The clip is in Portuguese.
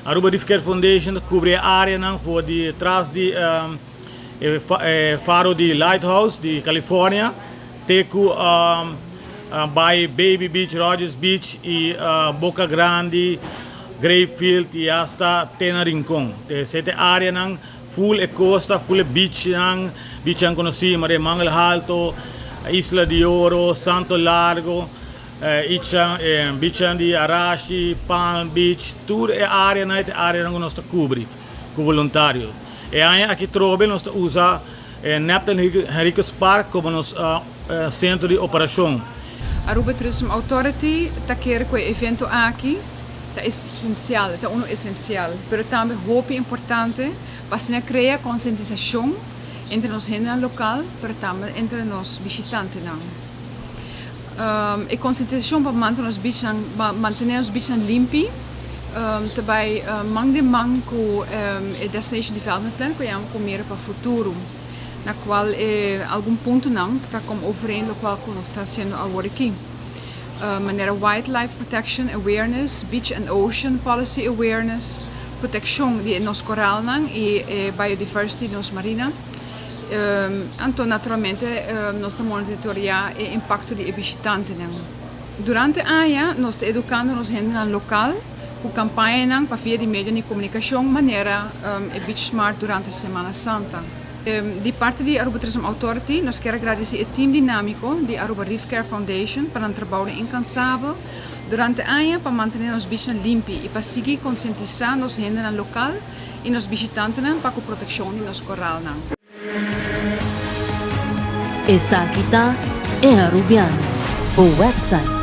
Aruba Reef Care Foundation cobre a área não for de trás de faro de Lighthouse de Califórnia, teco by Baby Beach, Rogers Beach e Boca Grande, Greyfield e hasta Tena Rincon. Essa área não full e costa, full beach não, beach não conheci, mas Mangel Alto, Isla de Oro, Santo Largo, beach de Arashi, Palm Beach, tudo é área não nós cobre com voluntário. E aí aqui trobe nós usa Neptune Henriques Park como nosso centro de operação. Aruba Tourism Authority está querendo que o evento aqui é essencial, é essencial, mas também é importante para criar conscientização entre os gente local, mas também entre os visitantes. E conscientização para manter os beaches limpos, também mang com o Destination Development Plan, que é comer para o futuro, na qual algum ponto não está como oferendo, qual nós está sendo agora aqui. Maneira Wildlife Protection Awareness, Beach and Ocean Policy Awareness, proteção de nos coral e biodiversity nos marina. Então, naturalmente, nós estamos monitorando o impacto de visitantes. Durante a ano, nós estamos educando os gente local com campanhas para via de meios de comunicação, maneira Beach Smart durante a Semana Santa. De parte da Aruba Tourism Authority, nós queremos agradecer o time dinâmico da Aruba Reef Care Foundation para um trabalho incansável durante a ano para manter os beaches limpos e para seguir conscientizando os gente local e os visitantes para a proteção de nosso coral. Essa aqui é Arubiano, o website